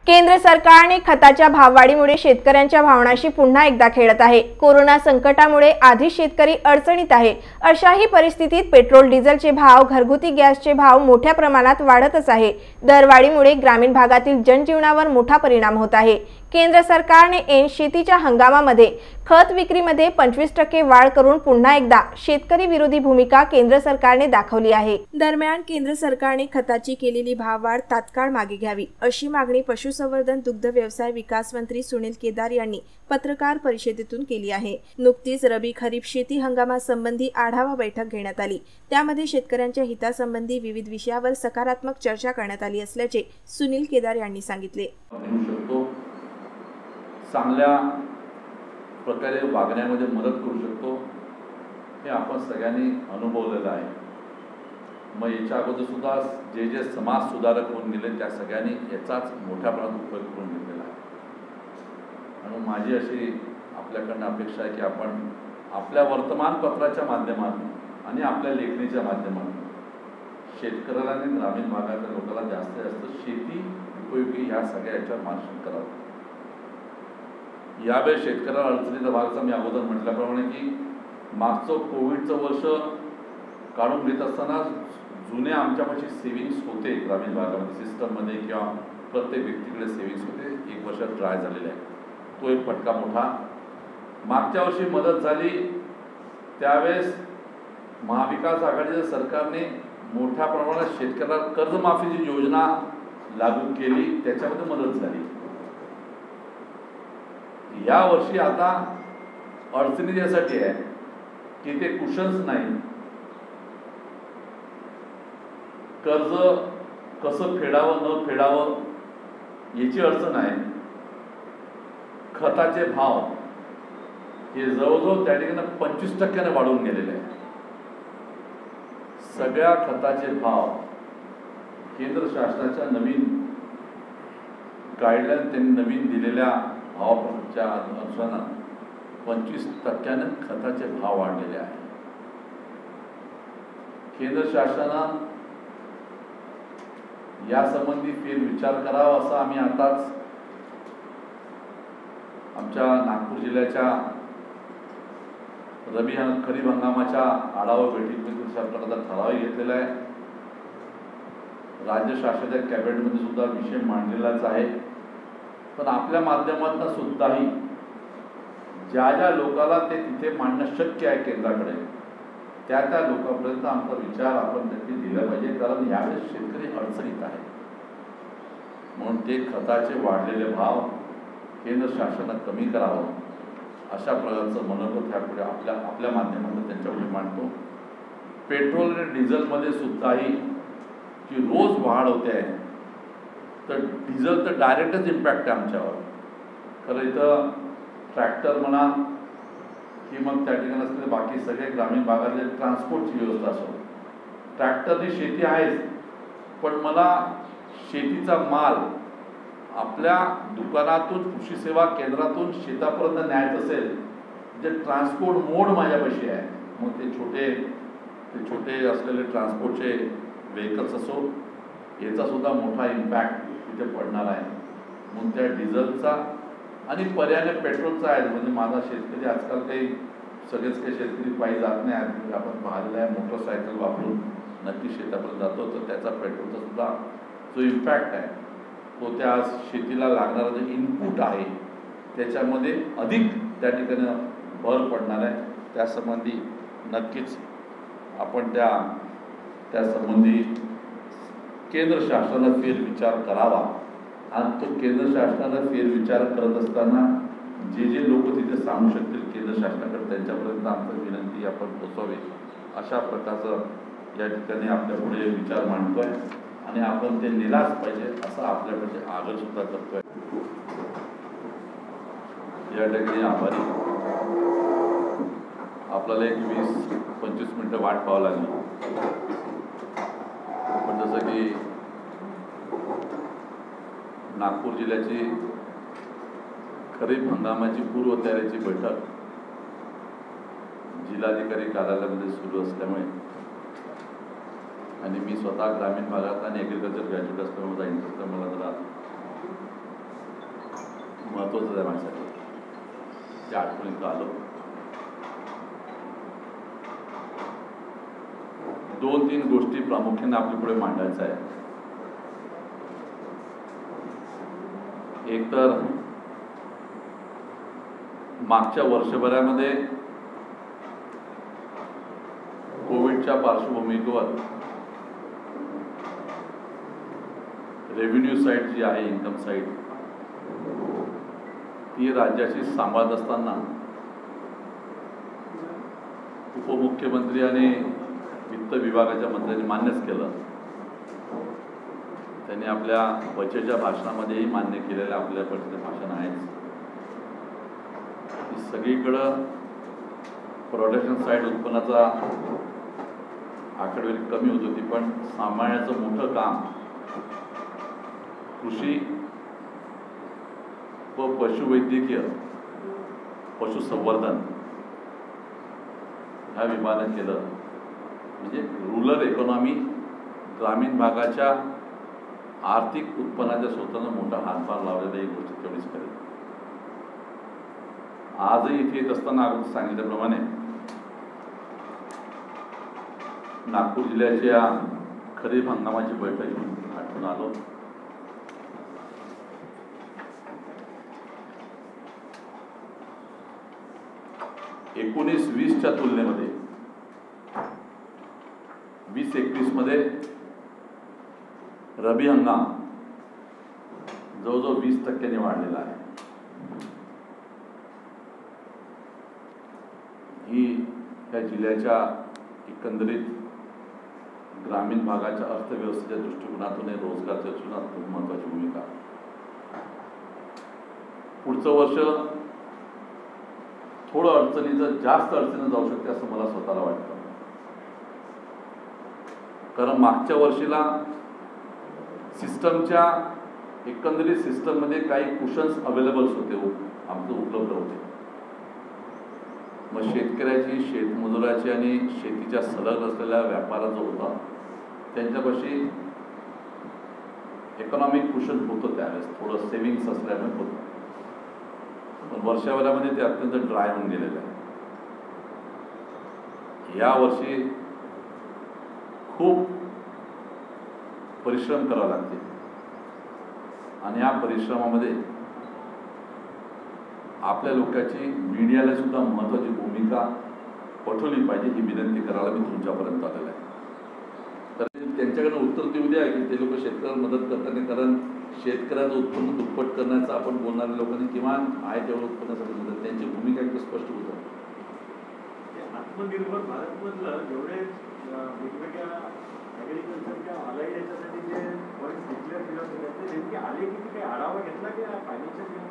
केंद्र सरकारने खताच्या भाववाढीमुळे शेतकऱ्यांच्या भावनाशी पुन्हा एकदा खेळत आहे। कोरोना संकटामुळे आधी शेतकरी अडचणीत आहे। अशाही परिस्थितीत पेट्रोल डिझेलचे भाव, घरगुती गॅसचे भाव मोठ्या प्रमाणात वाढतच आहे। दरवाढीमुळे ग्रामीण भागातील जनजीवनावर मोठा परिणाम होत आहे। केंद्र सरकारने ऐन शेतीच्या हंगामामध्ये खत विक्रीमध्ये 25% वाढ करून पुन्हा एकदा शेतकरी विरोधी भूमिका केंद्र सरकारने दाखवली आहे। दरम्यान केंद्र सरकारने खताची केलेली भाववाढ तात्काळ मागे घ्यावी अशी मागणी पशुसंवर्धन दुग्ध व्यवसाय विकास मंत्री सुनील केदार यांनी पत्रकार परिषदेतून केली आहे। नुकतीच रबी खरीप शेती हंगामासंबंधी आढावा बैठक घेण्यात आली। त्यामध्ये शेतकऱ्यांच्या हितासंबंधी विविध विषयावर सकारात्मक चर्चा करण्यात आली असल्याचे सुनील केदार यांनी सांगितले। चांगल्या प्रकारे वागण्यामध्ये मदत करू शकतो हे आपण सगळ्यांनी अनुभवलेलं आहे। मग याच्या अगोदर सुद्धा जे समाज सुधारक होऊन गेले त्या सगळ्यांनी याचाच मोठ्या प्रमाणात उपयोग करून घेतलेला आहे। आणि माझी अशी आपल्याकडनं अपेक्षा आहे की आपण आपल्या वर्तमानपत्राच्या माध्यमातून आणि आपल्या लेखणीच्या माध्यमातून शेतकऱ्याला आणि ग्रामीण भागातल्या लोकांना जास्तीत जास्त शेती उपयोगी ह्या सगळ्या याच्यावर मार्गदर्शन करावं। यावेळी शेतकऱ्याला अडचणीचा भागचा मी अगोदर म्हटल्याप्रमाणे की मागचं कोविडचं वर्ष काढून घेत असताना जुने आमच्यापाशी सेव्हिंग्स होते ग्रामीण भागामध्ये सिस्टममध्ये किंवा प्रत्येक व्यक्तीकडे सेव्हिंग्स होते, एक वर्ष ड्राय झालेले आहे। तो एक फटका मोठा। मागच्या वर्षी मदत झाली त्यावेळेस महाविकास आघाडीच्या सरकारने मोठ्या प्रमाणात शेतकऱ्याला कर्जमाफीची योजना लागू केली, त्याच्यामध्ये मदत झाली। या वर्षी आता अडचणी यासाठी आहे की ते कुशन्स नाही, कर्ज कसं फेडावं न फेडावं याची अडचण आहे। खताचे भाव हे जवळजवळ त्या ठिकाणी 25% वाढून गेलेले आहे। सगळ्या खताचे भाव केंद्र शासनाच्या नवीन गाईडलाईन त्यांनी नवीन दिलेल्या भावाच्या अनुसार 25% खताचे भाव वाढलेले आहे। केंद्र शासनानं यासंबंधी फेरविचार करावा असं आम्ही आताच आमच्या नागपूर जिल्ह्याच्या रबी खरीप हंगामाच्या आढावा बैठकीमध्ये सरकारचा ठराव घेतलेला आहे। राज्य शासनाच्या कॅबिनेटमध्ये सुद्धा विषय मांडलेलाच आहे। पण आपल्या माध्यमातून सुद्धाही ज्या लोकांना ते तिथे मांडणं शक्य आहे केंद्राकडे त्या लोकांपर्यंत आमचा विचार आपण नक्की दिला पाहिजे, कारण यावेळेस शेतकरी अडचणीत आहे। म्हणून ते खताचे वाढलेले भाव केंद्र शासनानं कमी करावं अशा प्रकारचं मनोगत ह्यापुढे आपल्या माध्यमातून त्यांच्यापुढे मांडतो। पेट्रोल आणि डिझेलमध्ये सुद्धाही जी रोज वाढ होते आहे तर डिझेल तर डायरेक्टच इम्पॅक्ट आहे आमच्यावर। खरं इथं ट्रॅक्टर म्हणा की मग त्या ठिकाणी असलेले बाकी सगळे ग्रामीण भागातले ट्रान्सपोर्टची व्यवस्था असो, ट्रॅक्टरनी शेती आहेच, पण मला शेतीचा माल आपल्या दुकानातून कृषी सेवा केंद्रातून शेतापर्यंत न्यायचं असेल जे ट्रान्सपोर्ट मोड माझ्यापाशी आहे, मग ते छोटे असलेले ट्रान्सपोर्टचे व्हेकल्स असो याचा सुद्धा मोठा इम्पॅक्ट तिथे पडणार आहे। म्हणून त्या डिझेलचा आणि पर्यायाने पेट्रोलचा आहे। म्हणजे माझा शेतकरी आजकाल सगळेच काही शेतकरी पायी जात नाही, आपण पाहिलेलं आहे मोटरसायकल वापरून नक्की शेतापर्यंत जातो, तर त्याचा पेट्रोलचा सुद्धा जो इम्पॅक्ट आहे तो त्या शेतीला लागणारा जे इनपुट आहे त्याच्यामध्ये अधिक त्या ठिकाणी भर पडणार आहे। त्यासंबंधी नक्कीच आपण त्या संबंधी केंद्र शासनानं फेरविचार करावा। आणि तो केंद्र शासनानं फेरविचार करत असताना जे लोक तिथे सांगू शकतील केंद्र शासनाकडे त्यांच्यापर्यंत आमची विनंती आपण पोचवावी अशा प्रकारचं या ठिकाणी आपल्या पुढे विचार मांडतोय आणि आपण ते नेलाच पाहिजे असं आपल्याकडे आग्रह सुद्धा करतोय। या ठिकाणी आभारी आपल्याला एक 20-25 मिनिटं वाट पाहावं लागली, पण जसं की नागपूर जिल्ह्याची खरीप हंगामाची पूर्वतयारीची बैठक जिल्हाधिकारी कार्यालयामध्ये सुरू असल्यामुळे आणि मी स्वतः ग्रामीण भागात आणि ॲग्रिकल्चर ग्रॅज्युएट असल्यामुळे माझा इंटरेस्ट मला जरा महत्त्वाचं आहे माझ्यासाठी, त्या आठवणीत आलो. 2-3 गोष्टी प्रामुख्याने आपल्या पुढे मांडायचं आहे. एक तर मागच्या वर्षभरामध्ये कोविडच्या पार्श्वभूमीवर रेव्हेन्यू साईड जी आहे, इन्कम साईड, ती राज्याची सांभाळत असताना उपमुख्यमंत्री आणि वित्त विभागाच्या मंत्र्यांनी मान्यच केलं. त्यांनी आपल्या बजेटच्या भाषणामध्येही मान्य केलेलं आपल्याकडे भाषण आहेच की सगळीकडं प्रोडक्शन साईड उत्पन्नाचा आकडेवारी कमी होत होती, पण सांभाळण्याचं मोठं काम कृषी व पशुवैद्यकीय पशुसंवर्धन ह्या विभागाने केलं. म्हणजे रूरल इकॉनॉमी, ग्रामीण भागाच्या आर्थिक उत्पन्नाच्या स्वतःनं मोठा हातभार लावलेला एक गोष्ट तेवढीच करेल. आजही इथे येत असताना अगोदर सांगितल्याप्रमाणे नागपूर जिल्ह्याच्या खरीप हंगामाची बैठक घेऊन आठवून आलो. च्या तुलनेमध्ये 20-21 मध्ये रबी हंगाम जवळजवळ 20% वाढलेला आहे. ही या जिल्ह्याच्या एकंदरीत ग्रामीण भागाच्या अर्थव्यवस्थेच्या दृष्टिकोनातून रोजगाराच्या दृष्टिकोनात खूप महत्त्वाची भूमिका. पुढचं वर्ष थोडं अडचणीचं, जास्त अडचणीनं जाऊ शकते असं मला स्वतःला वाटतं. कारण मागच्या वर्षीला सिस्टमच्या एकंदरीत सिस्टममध्ये काही कुशन्स अवेलेबल्स होते, आमचं उपलब्ध होते. मग शेतकऱ्याची, शेतमजुराची आणि शेतीच्या सलग असलेल्या व्यापाराचा होता त्यांच्यापाशी इकॉनॉमिक कुशन होतं. त्यावेळेस थोडं सेव्हिंग्स असल्यामुळे होतं, पण वर्षाभरामध्ये ते अत्यंत ड्राय होऊन गेलेलं आहे. या वर्षी खूप परिश्रम करावे लागते आणि या परिश्रमामध्ये आपल्या लोकांची मीडियाला सुद्धा महत्त्वाची भूमिका पटवली पाहिजे ही विनंती करायला मी तुमच्यापर्यंत आलेला आहे. तर त्यांच्याकडे उत्तर देऊ द्या की ते लोक शेतकऱ्यांना मदत करताना, कारण शेतकऱ्याचं उत्पन्न दुप्पट करण्याचं आपण बोलणाऱ्या लोकांनी किमान आहे तेवढं उत्पन्नासाठी मदत, त्यांची भूमिका एकदम स्पष्ट होतं. आत्मनिर्भर भारतमधलं जेवढे वेगवेगळ्या ॲग्रिकल्चरच्या आलाय याच्यासाठी जे पॉईंट्स डिक्लेअर केले होते ते नेमके आले की काही आढावा घेतला की फायनान्शियल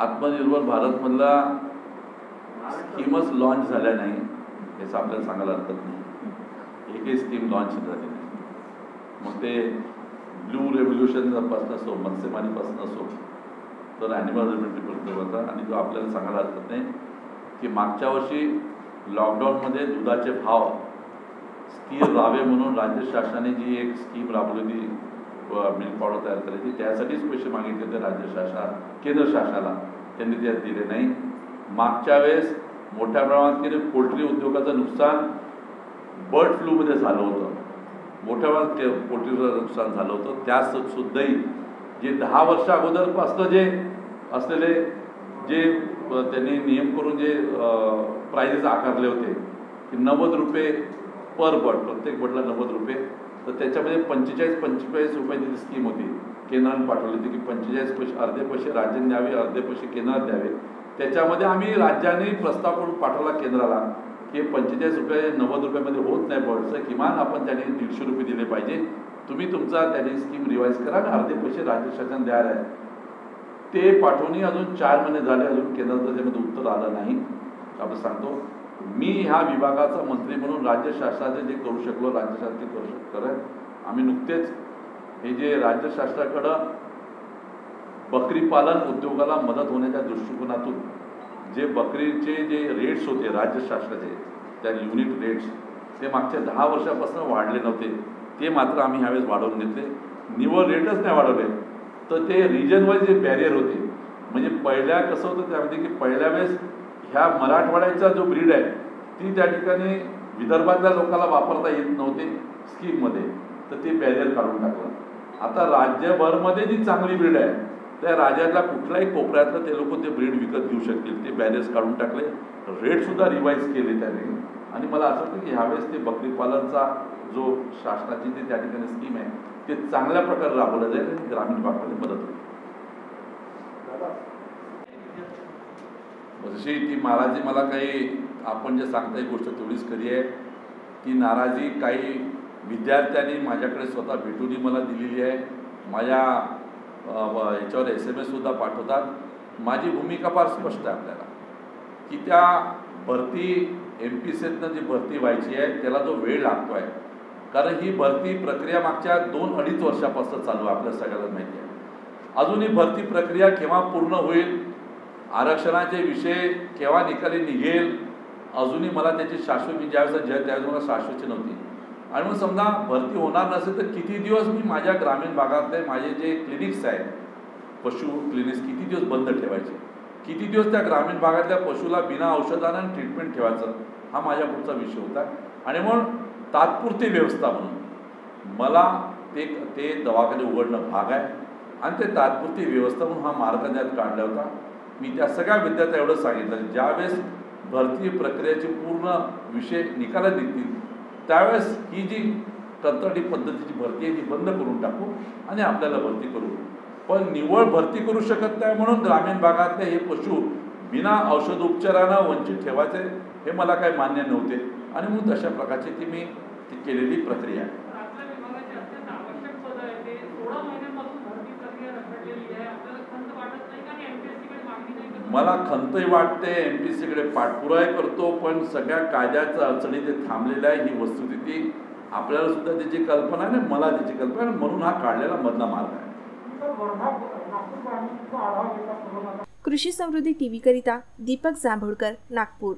आत्मनिर्भर भारतमधला स्कीमच लॉन्च झाल्या नाही याचं आपल्याला सांगायला हरकत नाही. एकही स्कीम लॉन्च झाली नाही. मग ते ब्लू रेव्होल्युशनपासून असो, मत्स्यमारीपासून असो, तर ॲनिमल हजबंड्रीपर्यंत होता. आणि जो आपल्याला सांगायला हरकत नाही की मागच्या वर्षी लॉकडाऊनमध्ये दुधाचे भाव स्थिर राहावे म्हणून राज्य शासनाने जी एक स्कीम राबवली होती मिल्क पावडर तयार करायची, त्यासाठीच पैसे मागितले होते राज्य शासन, केंद्र शासनाला, त्यांनी ते दिले नाही. मागच्या वेळेस मोठ्या प्रमाणात केले पोल्ट्री उद्योगाचं नुकसान बर्ड फ्लूमध्ये झालं होतं, मोठ्या प्रमाणात पोल्ट्रीचं नुकसान झालं होतं. त्यासुद्धाही जे 10 वर्ष अगोदरपासून जे असलेले जे त्यांनी नियम करून जे प्राइजेस आकारले होते की 90 रुपये पर बर्ड, प्रत्येक बर्डला 90 रुपये, तर त्याच्यामध्ये 45-45 रुपयाची स्कीम होती, केंद्राने पाठवली होती की 45 पैसे, अर्धे पैसे राज्याने द्यावे, अर्धे पैसे केंद्रात द्यावे. त्याच्यामध्ये आम्ही राज्याने प्रस्ताव करून पाठवला केंद्राला की 45 रुपये 90 रुपयामध्ये होत नाही बर्डचं, किमान आपण त्याने 150 रुपये दिले पाहिजे, तुम्ही तुमचा त्याने स्कीम रिवाईज करा आणि अर्धे पैसे राज्य शासन द्यायला आहे. ते पाठवून अजून 4 महिने झाले, अजून केंद्राचं त्याच्यामध्ये उत्तर आलं नाही. आपण सांगतो मी ह्या विभागाचा मंत्री म्हणून राज्य शासनाचे जे करू शकलो, राज्य शासन ते करू शकत. आम्ही नुकतेच हे जे राज्य शासनाकडं बकरी पालन उद्योगाला मदत होण्याच्या दृष्टिकोनातून जे बकरीचे जे रेट्स होते राज्य शासनाचे, त्या युनिट रेट्स ते मागच्या 10 वर्षापासून वाढले नव्हते, ते मात्र आम्ही ह्यावेळेस वाढवून घेतले. निव्वळ रेटच नाही वाढवले, तर ते रिजन वाईज जे बॅरियर होते, म्हणजे पहिल्या कसं होतं त्यामध्ये की पहिल्या वेळेस ह्या मराठवाड्याचा जो ब्रीड आहे ती त्या ठिकाणी विदर्भातल्या लोकांना वापरता येत नव्हते स्कीममध्ये, तर ते बॅरियर काढून टाकलं. आता राज्यभरमध्ये जी चांगली ब्रीड आहे त्या राज्यातल्या कुठल्याही कोपऱ्यातलं ते लोक ते ब्रीड विकत घेऊ शकतील, ते बॅरियर्स काढून टाकले. रेटसुद्धा रिवाईज केले त्याने. आणि मला असं वाटतं की ह्यावेळेस ते बकरी पालनचा जो शासनाची ते त्या ठिकाणी स्कीम आहे ते चांगल्या प्रकारे राबवलं जाईल आणि ग्रामीण भागामध्ये मदत होईल. जशी ती नाराजी मला काही आपण जे सांगता ही गोष्ट तेवढीच खरी आहे. ती नाराजी काही विद्यार्थ्यांनी माझ्याकडे स्वतः भेटूनही मला दिलेली आहे. माझ्या याच्यावर SMS सुद्धा पाठवतात. माझी भूमिका फार स्पष्ट आहे आपल्याला की त्या भरती MPSCतनं जी भरती व्हायची आहे त्याला जो वेळ लागतो आहे, कारण ही भरती प्रक्रिया मागच्या 2-2.5 वर्षापासून चालू आहे, आपल्या सगळ्यांना माहिती आहे. अजून ही भरती प्रक्रिया केव्हा पूर्ण होईल, आरक्षणाचे विषय केव्हा निकाली निघेल, अजूनही मला त्याची शाश्वत, मी ज्यावेळेस त्यावेळेस मला शाश्वती नव्हती. आणि मग समजा भरती होणार नसेल तर किती दिवस मी माझ्या ग्रामीण भागातले माझे जे क्लिनिक्स आहेत, पशु क्लिनिक्स, किती दिवस बंद ठेवायचे, किती दिवस त्या ग्रामीण भागातल्या पशुला बिना औषधानं ट्रीटमेंट ठेवायचं, हा माझ्या पुढचा विषय होता. आणि म्हणून तात्पुरती व्यवस्था म्हणून मला ते दवाखाने उघडणं भाग आहे आणि ते तात्पुरती व्यवस्था म्हणून हा मार्ग त्यात काढला होता. मी त्या सगळ्या विद्यार्थ्यांना एवढं सांगितलं, ज्यावेळेस भरती प्रक्रियेचे पूर्ण विषय निकाला निघतील त्यावेळेस ही जी कंत्राटी पद्धतीची भरती आहे ती बंद करून टाकू आणि आपल्याला भरती करू. पण निव्वळ भरती करू शकत नाही म्हणून ग्रामीण भागातले हे पशु बिना औषधोपचारानं वंचित ठेवायचे हे मला काही मान्य नव्हते. आणि म्हणून तशा प्रकारची ती केलेली प्रक्रिया आहे. मला खंतही वाटते, MPSCकडे पाठपुरावा करतो, पण सगळ्या कायद्याच्या अडचणी ते थांबलेल्या आहे ही वस्तुस्थिती आपल्याला सुद्धा त्याची कल्पना आहे आणि मला त्याची कल्पना आहे, म्हणून हा काढलेला मधला मार्ग आहे. कृषी समृद्धी TV करिता दीपक जांभोळकर, नागपूर.